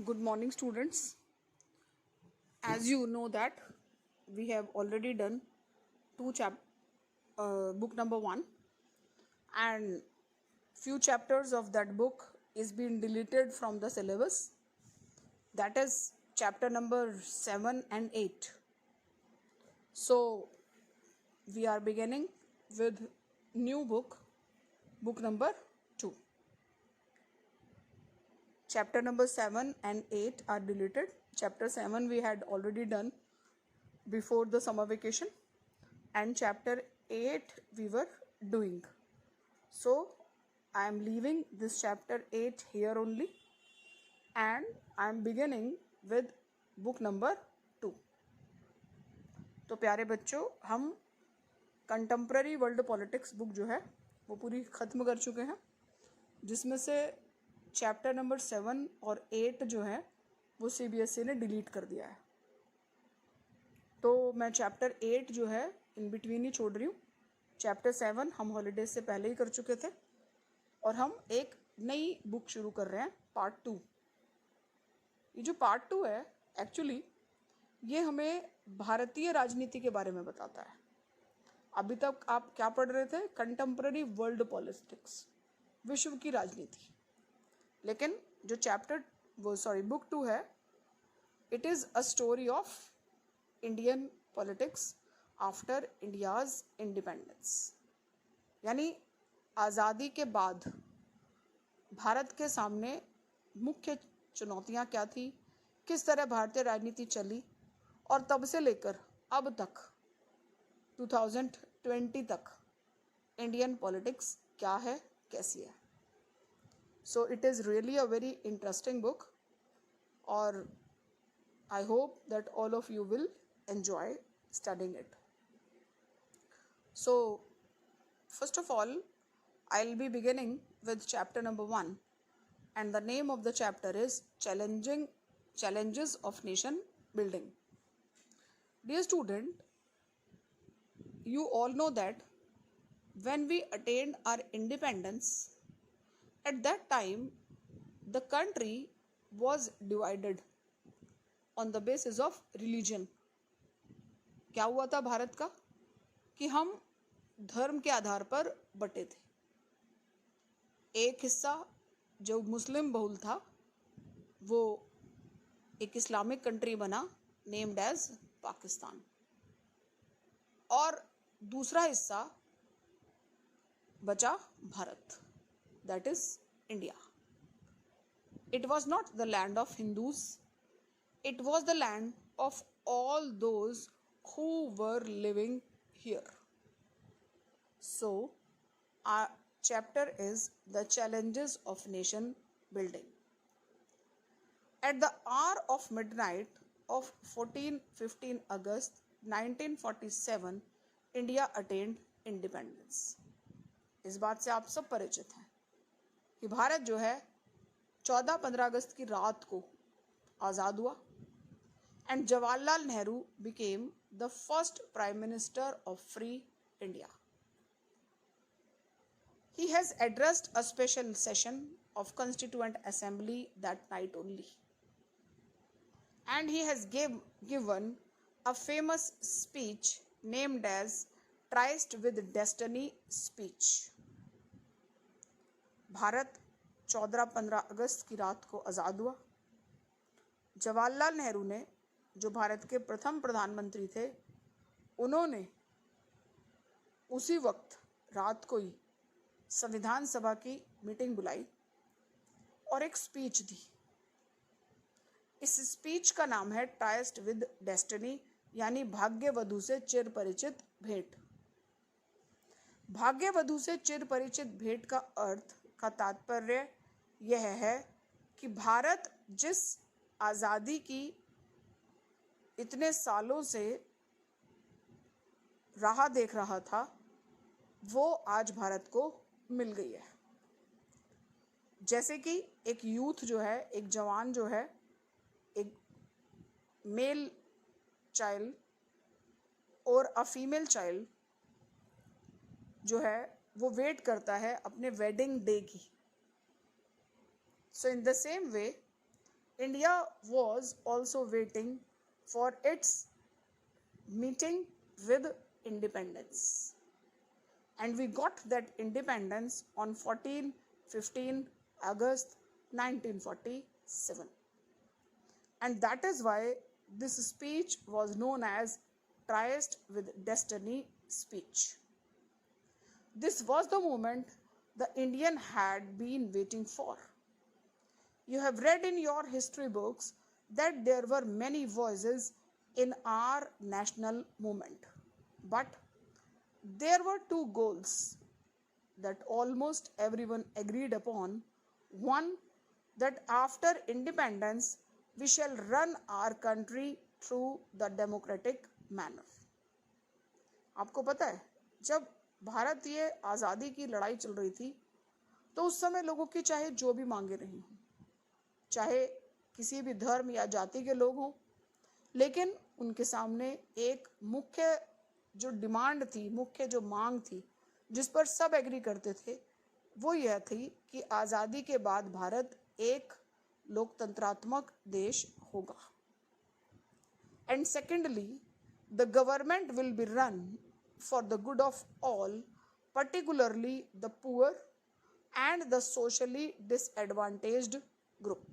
Good morning, students. As you know that we have already done book number 1, and few chapters of that book is being deleted from the syllabus. That is chapter number 7 and 8. So we are beginning with new book number 2. Chapter number 7 and 8 are deleted. Chapter 7 we had already done before the summer vacation, and chapter 8 we were doing. So I am leaving this chapter 8 here only, and I am beginning with book number 2. तो प्यारे बच्चों, हम contemporary world politics book जो है वो पूरी ख़त्म कर चुके हैं, जिसमें से चैप्टर नंबर 7 और 8 जो है वो CBSE ने डिलीट कर दिया है. तो मैं चैप्टर 8 जो है इन बिटवीन ही छोड़ रही हूँ. चैप्टर 7 हम हॉलीडेज से पहले ही कर चुके थे, और हम एक नई बुक शुरू कर रहे हैं, पार्ट 2. ये जो पार्ट 2 है एक्चुअली ये हमें भारतीय राजनीति के बारे में बताता है. अभी तक आप क्या पढ़ रहे थे? कंटेम्प्रेरी वर्ल्ड पॉलिटिक्स, विश्व की राजनीति. लेकिन जो बुक 2 है, it is a story of Indian politics after India's independence. यानी आज़ादी के बाद भारत के सामने मुख्य चुनौतियां क्या थी, किस तरह भारतीय राजनीति चली, और तब से लेकर अब तक 2020 तक इंडियन पॉलिटिक्स क्या है, कैसी है. So it is really a very interesting book, और I hope that all of you will enjoy studying it. So first of all, I'll be beginning with chapter number 1, and the name of the chapter is Challenges of Nation Building. Dear student, you all know that when we attained our independence, at that time the country was divided on the basis of religion. क्या हुआ था भारत का कि हम धर्म के आधार पर बटे थे. एक हिस्सा जो मुस्लिम बहुल था वो एक इस्लामिक कंट्री बना, नेम्ड एज पाकिस्तान, और दूसरा हिस्सा बचा Bharat, that is India. It was not the land of Hindus, it was the land of all those who were living here. So our chapter is the challenges of nation building. At the hour of midnight of 15 August 1947, India attained independence. इस बात से आप सब परिचित हैं कि भारत जो है 14-15 अगस्त की रात को आज़ाद हुआ, and Jawaharlal Nehru became the first Prime Minister of free India. He has addressed a special session of Constituent Assembly that night only, and he has given a famous speech named as Tryst with Destiny speech. Bharat 14-15 अगस्त की रात को आज़ाद हुआ. जवाहरलाल नेहरू ने, जो भारत के प्रथम प्रधानमंत्री थे, उन्होंने उसी वक्त रात को ही संविधान सभा की मीटिंग बुलाई और एक स्पीच दी. इस स्पीच का नाम है ट्राइस्ट विद डेस्टिनी, यानी भाग्यवधु से चिर परिचित भेंट. भाग्यवधु से चिर परिचित भेंट का अर्थ का तात्पर्य यह है कि भारत जिस आज़ादी की इतने सालों से राह देख रहा था, वो आज भारत को मिल गई है. जैसे कि एक यूथ जो है, एक जवान जो है, एक मेल चाइल्ड और अ फीमेल चाइल्ड जो है वो वेट करता है अपने वेडिंग डे की. So in the same way India was also waiting for its meeting with independence. And we got that independence on 15 August 1947. And that is why this speech was known as Tryst with Destiny speech. This was the moment the Indian had been waiting for. You have read in your history books that there were many voices in our national movement. But there were two goals that almost everyone agreed upon. One, that after independence, we shall run our country through the democratic manner. आपको पता है, जब भारतीय आज़ादी की लड़ाई चल रही थी तो उस समय लोगों की चाहे जो भी मांगे रही हों, चाहे किसी भी धर्म या जाति के लोग हों, लेकिन उनके सामने एक मुख्य जो डिमांड थी, मुख्य जो मांग थी, जिस पर सब एग्री करते थे, वो यह थी कि आज़ादी के बाद भारत एक लोकतंत्रात्मक देश होगा. And secondly, the government will be run for the good of all, particularly the poor and the socially disadvantaged group.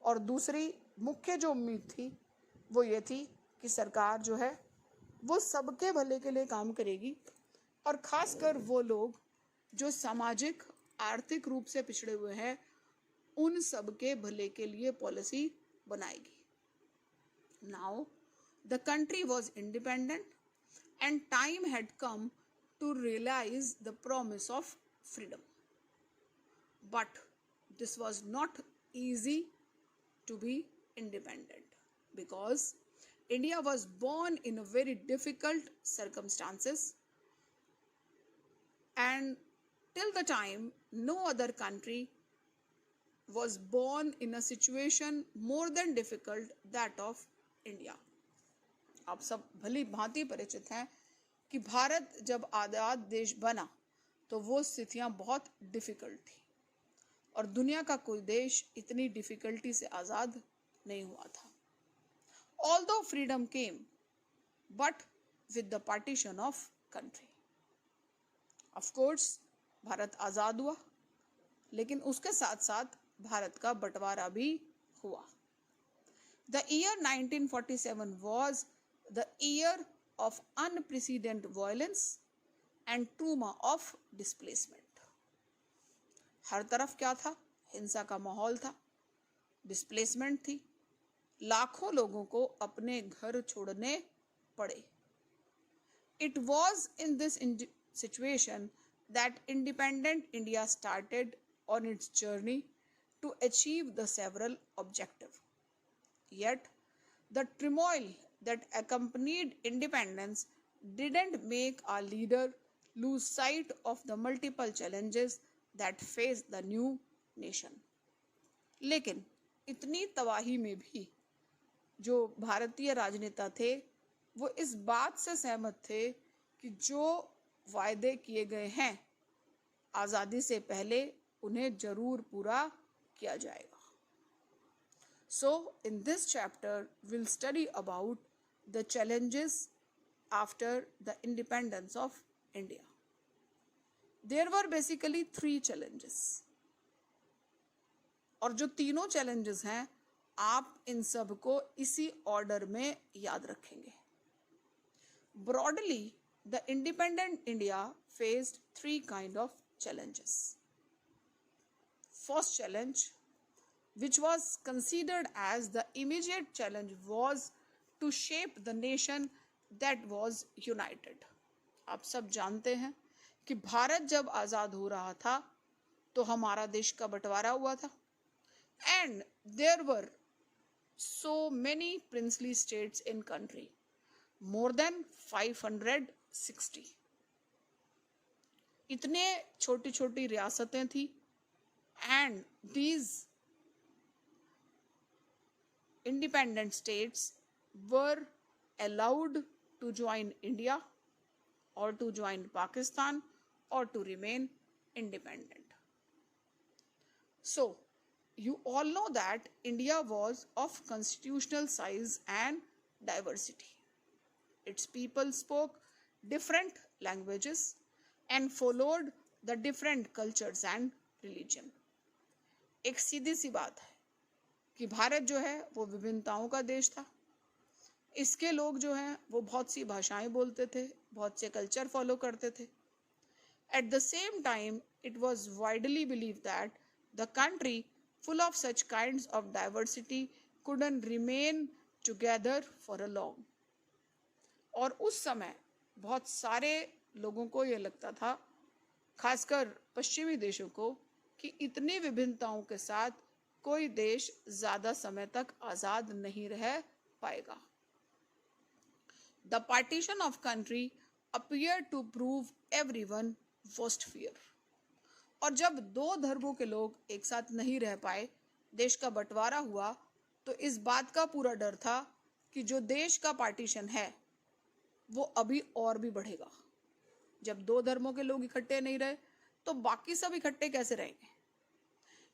और दूसरी मुख्य जो उम्मीद थी वो ये थी कि सरकार जो है वो सबके भले के लिए काम करेगी और खासकर वो लोग जो सामाजिक आर्थिक रूप से पिछड़े हुए हैं उन सबके भले के लिए पॉलिसी बनाएगी. Now the country was independent and time had come to realize the promise of freedom. But this was not easy to be independent because India was born in a very difficult circumstances, and till the time no other country was born in a situation more than difficult that of India. आप सब भली भांति परिचित हैं कि भारत जब आज़ाद देश बना तो वो स्थितियां बहुत डिफिकल्ट थी और दुनिया का कोई देश इतनी डिफिकल्टी से आज़ाद नहीं हुआ था. Although freedom came, but with the partition of country. Of course, Bharat आज़ाद हुआ, लेकिन उसके साथ साथ भारत का बंटवारा भी हुआ. The year 1947 was the year of unprecedented violence and trauma of displacement. हर तरफ क्या था? हिंसा का माहौल था, डिस्प्लेसमेंट थी, लाखों लोगों को अपने घर छोड़ने पड़े. It was in this situation that independent India started on its journey to achieve the several objectives. Yet, the turmoil that accompanied independence didn't make our leader lose sight of the multiple challenges that faced the new nation. लेकिन इतनी तबाही में भी जो भारतीय राजनेता थे वो इस बात से सहमत थे कि जो वायदे किए गए हैं आज़ादी से पहले उन्हें जरूर पूरा किया जाएगा. So, in this chapter, we'll study about the challenges after the independence of India. There were basically 3 challenges. और जो तीनों challenges हैं, आप इन सब को इसी order में याद रखेंगे. Broadly, the independent India faced 3 kind of challenges. First challenge, which was considered as the immediate challenge, was to shape the nation that was united. आप सब जानते हैं कि भारत जब आज़ाद हो रहा था तो हमारा देश का बंटवारा हुआ था and there were so many princely states in country, more than 560. इतने छोटी छोटी रियासतें थी and these independent states were allowed to join India or to join Pakistan or to remain independent. So, You all know that India was of constitutional size and diversity. Its people spoke different languages and followed the different cultures and religion. एक सीधी सी बात है कि भारत जो है वो विभिन्नताओं का देश था. इसके लोग जो हैं वो बहुत सी भाषाएं बोलते थे, बहुत से कल्चर फॉलो करते थे. At the same time, it was widely believed that the country full of such kinds of diversity couldn't remain together for a long. और उस समय बहुत सारे लोगों को ये लगता था, खासकर पश्चिमी देशों को, कि इतनी विभिन्नताओं के साथ कोई देश ज़्यादा समय तक आज़ाद नहीं रह पाएगा. The partition of country appeared to prove everyone worst fear. और जब दो धर्मों के लोग एक साथ नहीं रह पाए, देश का बंटवारा हुआ, तो इस बात का पूरा डर था कि जो देश का पार्टीशन है वो अभी और भी बढ़ेगा. जब दो धर्मों के लोग इकट्ठे नहीं रहे तो बाकी सब इकट्ठे कैसे रहेंगे.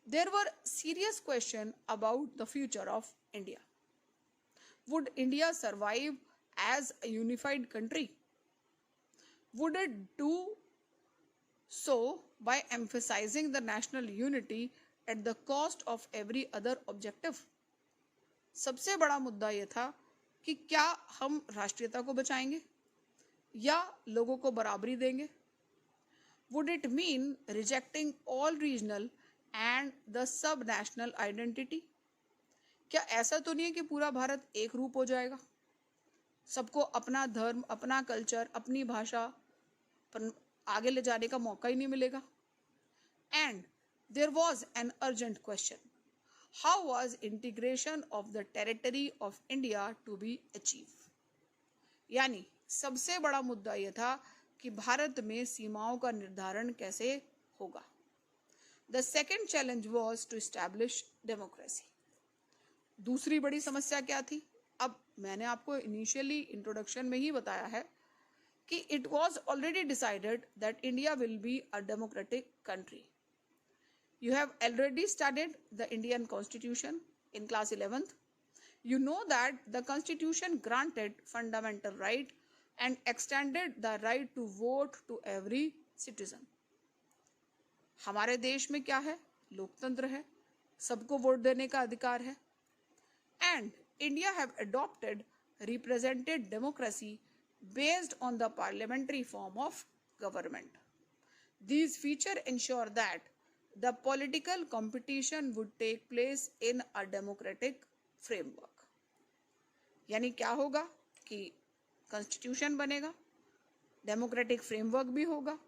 There were serious questions about the future of India. Would India survive as a unified country? Would it do so by emphasizing the national unity at the cost of every other objective? सबसे बड़ा मुद्दा ये था कि क्या हम राष्ट्रीयता को बचाएंगे या लोगों को बराबरी देंगे. Would it mean rejecting all regional and the sub-national identity? क्या ऐसा तो नहीं है कि पूरा भारत एक रूप हो जाएगा, सबको अपना धर्म, अपना कल्चर, अपनी भाषा पर आगे ले जाने का मौका ही नहीं मिलेगा. And there was an urgent question. How was integration of the territory of India to be achieved? यानी सबसे बड़ा मुद्दा यह था कि भारत में सीमाओं का निर्धारण कैसे होगा. The second challenge was to establish democracy. दूसरी बड़ी समस्या क्या थी. अब मैंने आपको इनिशियली इंट्रोडक्शन में ही बताया है कि it was already decided that India will be a democratic country. You have already studied the Indian Constitution in class 11th. You know that the Constitution granted fundamental right and extended the right to vote to every citizen. हमारे देश में क्या है, लोकतंत्र है, सबको vote देने का अधिकार है. And India have adopted representative democracy based on the parliamentary form of government. These features ensure that the political competition would take place in a democratic framework. यानी क्या होगा कि कॉन्स्टिट्यूशन बनेगा, डेमोक्रेटिक फ्रेमवर्क भी होगा.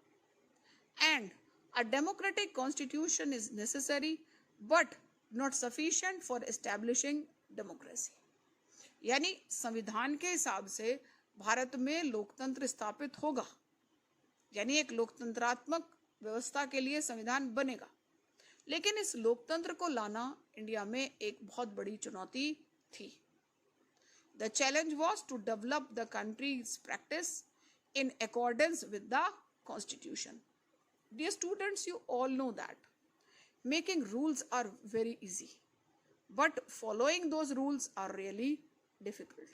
And a democratic constitution is necessary but not sufficient for establishing democracy. यानी संविधान के हिसाब से भारत में लोकतंत्र स्थापित होगा, यानी एक लोकतंत्रात्मक व्यवस्था के लिए संविधान बनेगा, लेकिन इस लोकतंत्र को लाना इंडिया में एक बहुत बड़ी चुनौती थी. The challenge was to develop the country's practice in accordance with the constitution. Dear students, you all know that making rules are very easy, but following those rules are really difficult.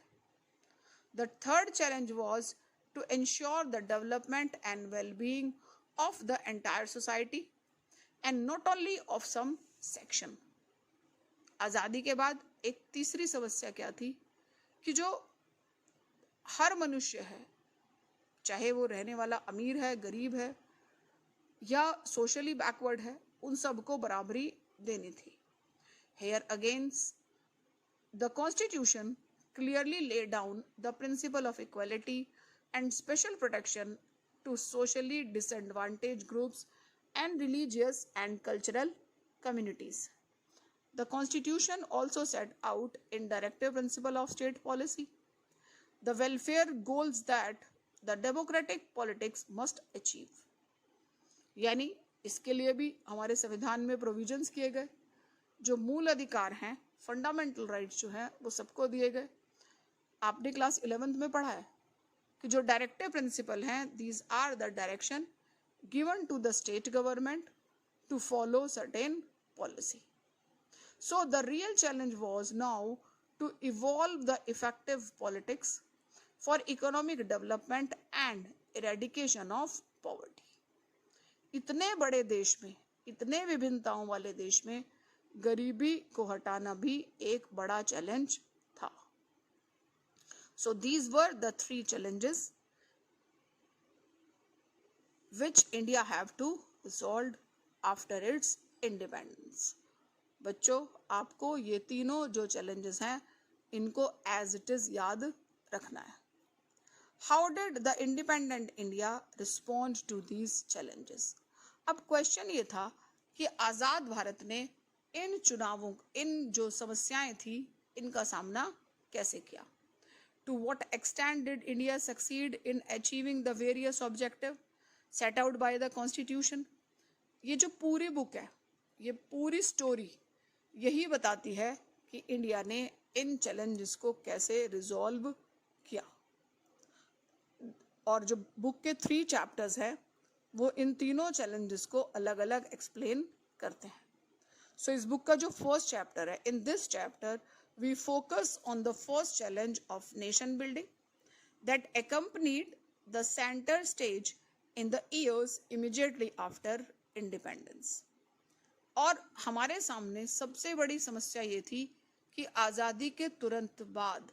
The third challenge was to ensure the development and well-being of the entire society and not only of some section. आज़ादी के बाद एक तीसरी समस्या क्या थी कि जो हर मनुष्य है, चाहे वो रहने वाला अमीर है, गरीब है या सोशली बैकवर्ड है, उन सबको बराबरी देनी थी. Here against the constitution clearly laid down the principle of equality and special protection to socially disadvantaged groups and religious and cultural communities. The constitution also set out in directive principle of state policy the welfare goals that the democratic politics must achieve. यानी इसके लिए भी हमारे संविधान में provisions किए गए, जो मूल अधिकार हैं, फंडामेंटल राइट्स जो हैं वो सबको दिए गए. आपने क्लास 11th में पढ़ा है कि जो डायरेक्टिव प्रिंसिपल हैं, these are the direction given to the state government to follow certain policy. So the real challenge was now to evolve the effective politics for economic development and eradication of poverty. इतने बड़े देश में, इतने विभिन्नताओं वाले देश में गरीबी को हटाना भी एक बड़ा चैलेंज था. So these were the three challenges which India have to resolve after its independence. बच्चों, आपको ये तीनों जो challenges हैं इनको as it is याद रखना है. How did the independent India respond to these challenges? अब क्वेश्चन ये था कि आज़ाद भारत ने इन चुनावों, इन जो समस्याएं थी, इनका सामना कैसे किया. To what extent did India succeed in achieving the various objectives set out by the Constitution? ये जो पूरी बुक है, ये पूरी स्टोरी यही बताती है कि इंडिया ने इन चैलेंजेस को कैसे रिजॉल्व किया. और जो बुक के 3 चैप्टर्स हैं वो इन तीनों चैलेंजेस को अलग अलग एक्सप्लेन करते हैं. सो इस बुक का जो फर्स्ट चैप्टर है, in this chapter we focus on the first challenge of nation building that accompanied the center stage in the years immediately after independence. और हमारे सामने सबसे बड़ी समस्या ये थी कि आज़ादी के तुरंत बाद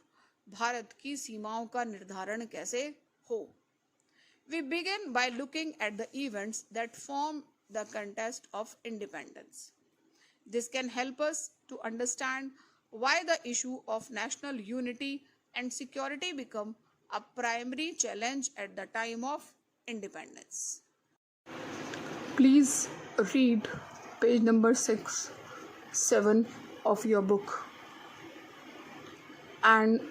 भारत की सीमाओं का निर्धारण कैसे हो. We begin by looking at the events that form the contest of independence. This can help us to understand why the issue of national unity and security become a primary challenge at the time of independence. Please read page number 6, 7 of your book and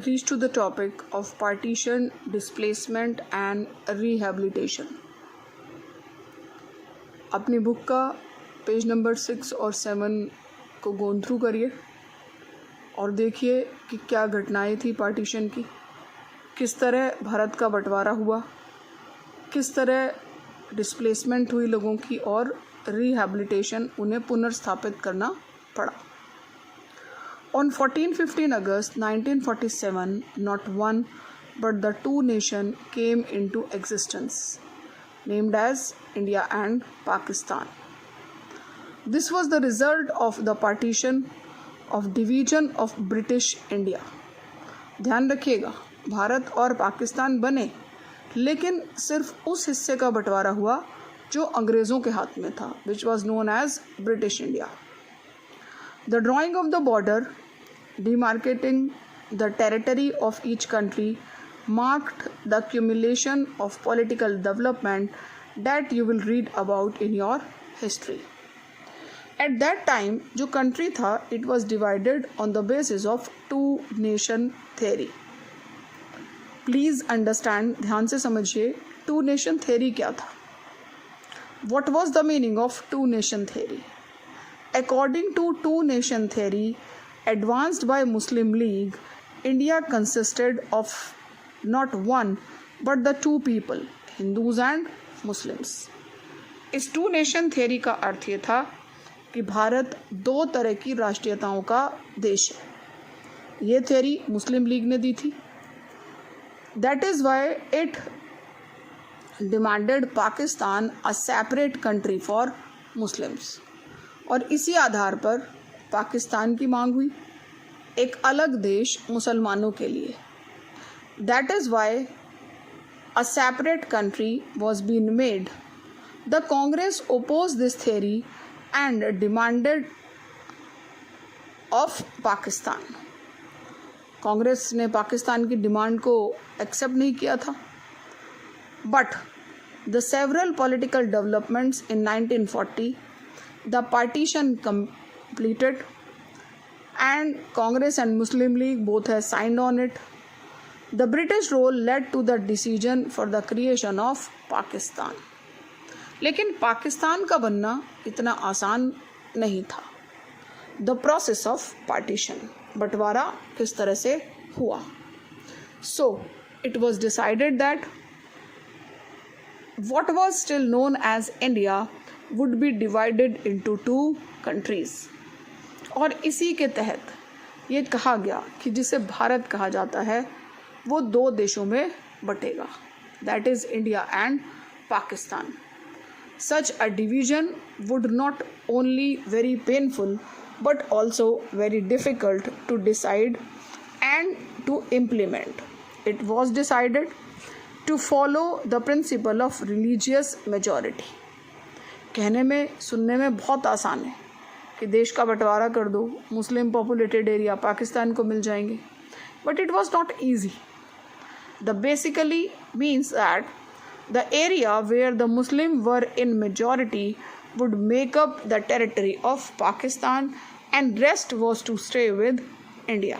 reach to the topic of partition, displacement and rehabilitation. अपनी book का page number 6 और 7 को गोन through करिए और देखिए कि क्या घटनाएं थी पार्टीशन की, किस तरह भारत का बंटवारा हुआ, किस तरह डिस्प्लेसमेंट हुई लोगों की और रिहैबिलिटेशन, उन्हें पुनर्स्थापित करना पड़ा. On 14-15 August 1947, not one but the two nations came into existence, named as India and Pakistan. This was the result of the partition of division of British India. ध्यान रखिएगा, भारत और पाकिस्तान बने लेकिन सिर्फ उस हिस्से का बंटवारा हुआ जो अंग्रेज़ों के हाथ में था, which was known as British India. The drawing of the border demarcating the territory of each country marked the accumulation of political development that you will read about in your history. At that time, जो country था, it was divided on the basis of two nation theory. Please understand, ध्यान से समझिए, two nation theory क्या था. What was the meaning of two nation theory? According to two nation theory, advanced by Muslim League, India consisted of not one but the two people, Hindus and Muslims. इस to nation theory का अर्थ ये था कि भारत दो तरह की राष्ट्रीयताओं का देश है. ये थ्योरी मुस्लिम लीग ने दी थी. That is why it demanded Pakistan a separate country for Muslims. और इसी आधार पर पाकिस्तान की मांग हुई एक अलग देश मुसलमानों के लिए. That is why a separate country was been made. The Congress oppose this theory and demanded of Pakistan. Congress ने पाकिस्तान की डिमांड को एक्सेप्ट नहीं किया था. But the several political developments in 1940, the partition completed and Congress and Muslim League both have signed on it. The British role led to the decision for the creation of Pakistan. लेकिन पाकिस्तान का बनना इतना आसान नहीं था. The process of partition, बंटवारा किस तरह से हुआ. So it was decided that what was still known as India would be divided into two countries. और इसी के तहत ये कहा गया कि जिसे भारत कहा जाता है वो दो देशों में बटेगा, that is India and Pakistan. Such a division would not only very painful but also very difficult to decide and to implement. It was decided to follow the principle of religious majority. कहने में सुनने में बहुत आसान है कि देश का बंटवारा कर दो, मुस्लिम पॉपुलेटेड एरिया पाकिस्तान को मिल जाएंगे, but it was not easy. The basically means that the area where the Muslims were in majority would make up the territory of Pakistan and rest was to stay with India.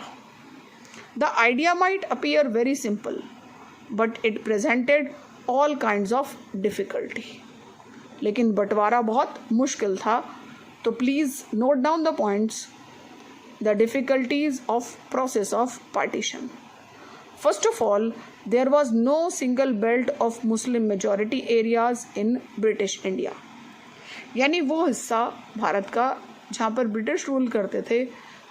The idea might appear very simple, but it presented all kinds of difficulty. लेकिन बंटवारा बहुत मुश्किल था, तो please note down the points, the difficulties of process of partition. First of all, there was no single belt of Muslim majority areas in British India. यानी वो हिस्सा भारत का जहाँ पर ब्रिटिश रूल करते थे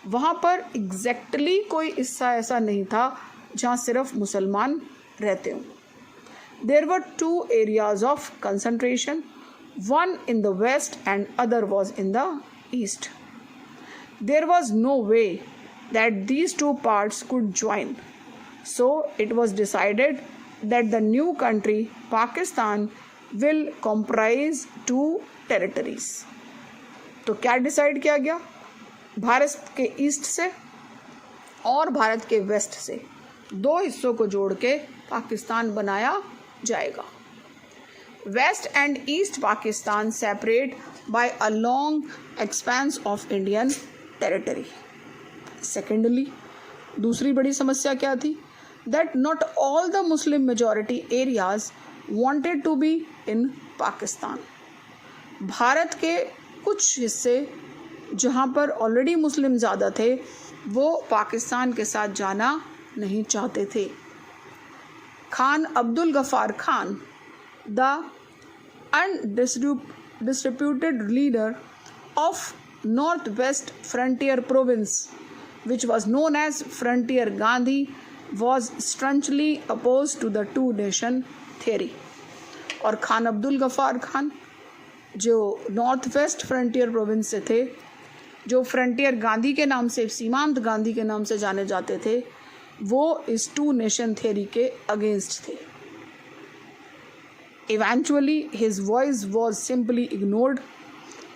वहाँ पर एग्जैक्टली कोई हिस्सा ऐसा नहीं था जहाँ सिर्फ मुसलमान रहते हों. There were two areas of concentration, one in the west and other was in the east. There was no way that these two parts could join. So it was decided that the new country Pakistan will comprise two territories. तो क्या decide किया गया? भारत के east से और भारत के waste से दो हिस्सों को जोड़ के पाकिस्तान बनाया जाएगा. West and east Pakistan separate by a long expanse of Indian territory. Secondly, दूसरी बड़ी समस्या क्या थी? That not all the Muslim majority areas wanted to be in Pakistan. Bharat के कुछ हिस्से जहाँ पर ऑलरेडी मुस्लिम ज़्यादा थे वो पाकिस्तान के साथ जाना नहीं चाहते थे. Khan Abdul Ghaffar Khan, the undisputed leader of Northwest Frontier Province, which was known as Frontier Gandhi, was staunchly opposed to the two nation theory. और खान अब्दुल गफ़ार खान जो नॉर्थ वेस्ट फ्रंटियर प्रोविंस से थे, जो फ्रंटियर गांधी के नाम से, सीमांत गांधी के नाम से जाने जाते थे, वो इस टू नेशन थ्योरी के अगेंस्ट थे. Eventually his voice was simply ignored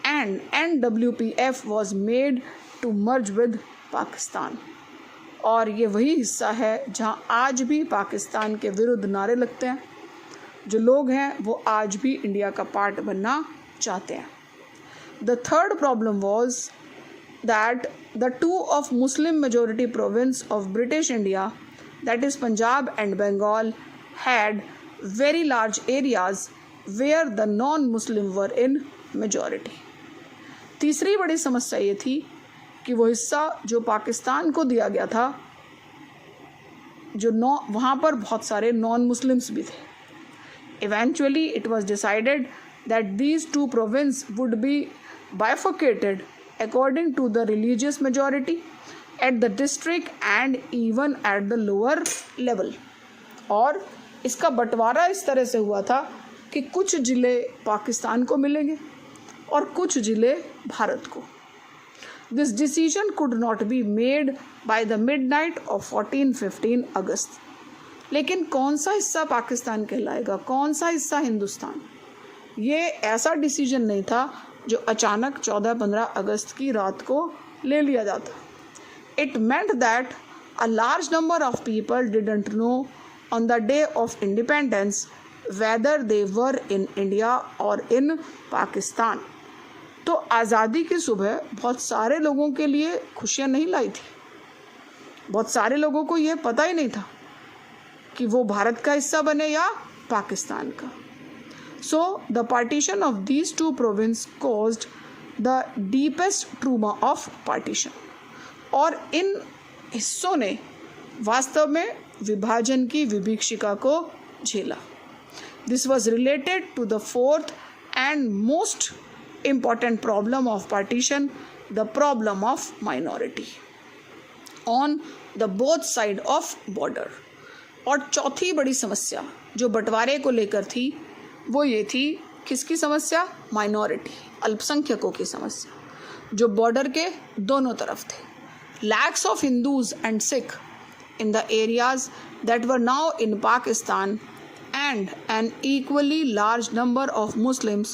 and NWPF was made to merge with Pakistan. और ये वही हिस्सा है जहाँ आज भी पाकिस्तान के विरुद्ध नारे लगते हैं. जो लोग हैं वो आज भी इंडिया का पार्ट बनना चाहते हैं. The third problem was that the two of Muslim majority province of British India, that is Punjab and Bengal, had very large areas where the non Muslim were in majority. तीसरी बड़ी समस्या ये थी कि वो हिस्सा जो पाकिस्तान को दिया गया था, जो वहाँ पर बहुत सारे नॉन मुस्लिम्स भी थे. Eventually it was decided that these two province would be bifurcated according to the religious majority at the district and even at the lower level. और इसका बंटवारा इस तरह से हुआ था कि कुछ ज़िले पाकिस्तान को मिलेंगे और कुछ ज़िले भारत को. This decision could not be made by the midnight of 14-15 अगस्त. लेकिन कौन सा हिस्सा पाकिस्तान कहलाएगा, कौन सा हिस्सा हिंदुस्तान, ये ऐसा डिसीजन नहीं था जो अचानक 14-15 अगस्त की रात को ले लिया जाता. It meant that a large number of people didn't know on the day of independence whether they were in India or in Pakistan. तो आज़ादी की सुबह बहुत सारे लोगों के लिए खुशियाँ नहीं लाई थी. बहुत सारे लोगों को ये पता ही नहीं था कि वो भारत का हिस्सा बने या पाकिस्तान का. So the partition of these two province caused the deepest trauma of partition. और इन हिस्सों ने वास्तव में विभाजन की विभीषिका को झेला. This was related to the fourth and most important problem of partition, the problem of minority on the both side of border. और चौथी बड़ी समस्या जो बंटवारे को लेकर थी वो ये थी, किसकी समस्या? माइनॉरिटी, अल्पसंख्यकों की समस्या, जो बॉर्डर के दोनों तरफ थे। Lakhs of Hindus and Sikh in the areas that were now in Pakistan and an equally large number of Muslims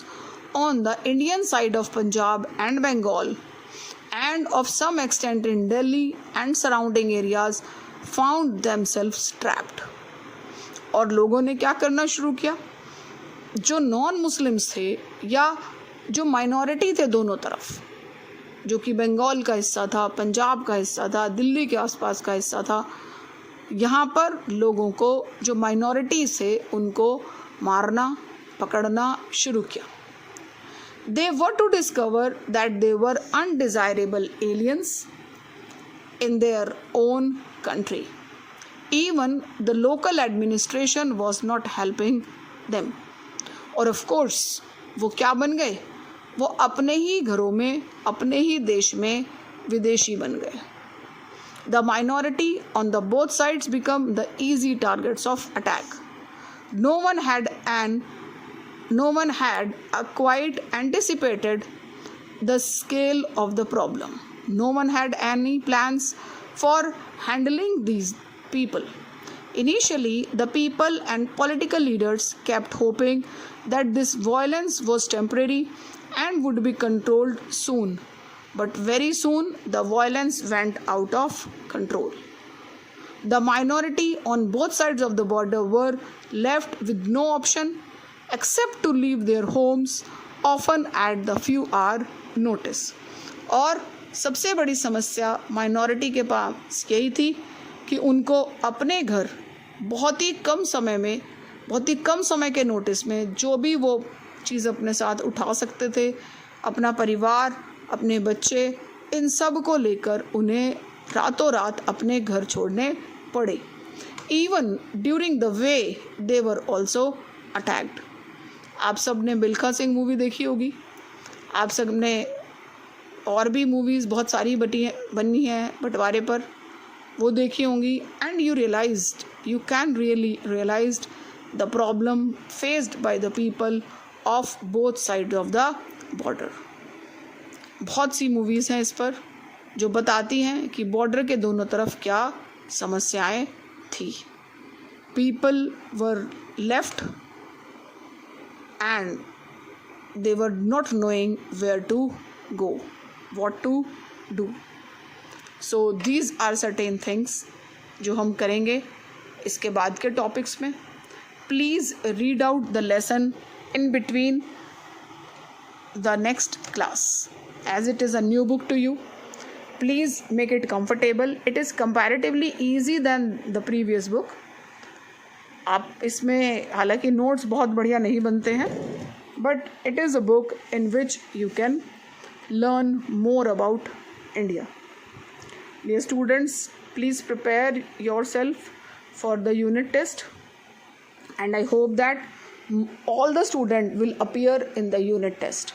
on the Indian side of Punjab and Bengal and of some extent in Delhi and surrounding areas found themselves trapped। और लोगों ने क्या करना शुरू किया? जो non Muslims थे या जो माइनॉरिटी थे दोनों तरफ, जो कि बंगाल का हिस्सा था, पंजाब का हिस्सा था, दिल्ली के आसपास का हिस्सा था, यहाँ पर लोगों को जो माइनॉरिटी से उनको मारना पकड़ना शुरू किया। They were to discover that they were undesirable aliens in their own country. Even the local administration was not helping them. और ऑफ कोर्स वो क्या बन गए? वो अपने ही घरों में, अपने ही देश में विदेशी बन गए। The minority on the both sides become the easy targets of attack. No one had quite anticipated the scale of the problem. No one had any plans for handling these people. Initially, the people and political leaders kept hoping that this violence was temporary and would be controlled soon. But very soon the violence went out of control. The minority on both sides of the border were left with no option except to leave their homes, often at the few hour notice. और सबसे बड़ी समस्या minority के पास यही थी कि उनको अपने घर बहुत ही कम समय के नोटिस में जो भी वो चीज़ अपने साथ उठा सकते थे, अपना परिवार, अपने बच्चे, इन सब को लेकर उन्हें रातों रात अपने घर छोड़ने पड़े। Even during the way they were also attacked. आप सब ने मिल्खा सिंह मूवी देखी होगी, आप सब ने और भी मूवीज़ बहुत सारी बनी हैं बंटवारे पर, वो देखी होंगी। And you can really realized the problem faced by the people of both sides of the border। बहुत सी मूवीज़ हैं इस पर जो बताती हैं कि बॉर्डर के दोनों तरफ क्या समस्याएं थी। People were left and they were not knowing where to go, what to do. So these are certain things जो हम करेंगे इसके बाद के टॉपिक्स में। Please read out the lesson in between the next class as it is a new book to you. Please make it comfortable. It is comparatively easy than the previous book. आप इसमें हालांकि notes बहुत बढ़िया नहीं बनते हैं, but it is a book in which you can learn more about India. Dear students, please prepare yourself for the unit test and I hope that all the students will appear in the unit test.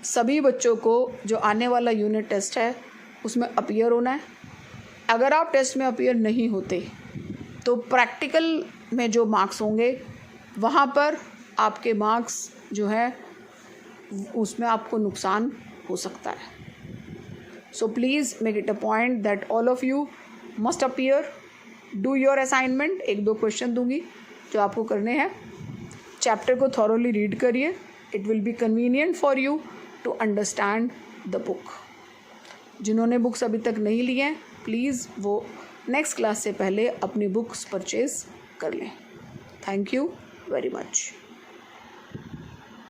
सभी बच्चों को जो आने वाला unit test है उसमें appear होना है। अगर आप टेस्ट में अपीयर नहीं होते तो प्रैक्टिकल में जो मार्क्स होंगे वहाँ पर आपके मार्क्स जो है उसमें आपको नुकसान हो सकता है। So please make it a point that all of you must appear, do your assignment. 1-2 question दूंगी जो आपको करने हैं। चैप्टर को थॉरोली रीड करिए। It will be convenient for you to understand the book. जिन्होंने बुक्स अभी तक नहीं ली हैं प्लीज़ वो नेक्स्ट क्लास से पहले अपनी बुक्स परचेज़ कर लें। Thank you very much.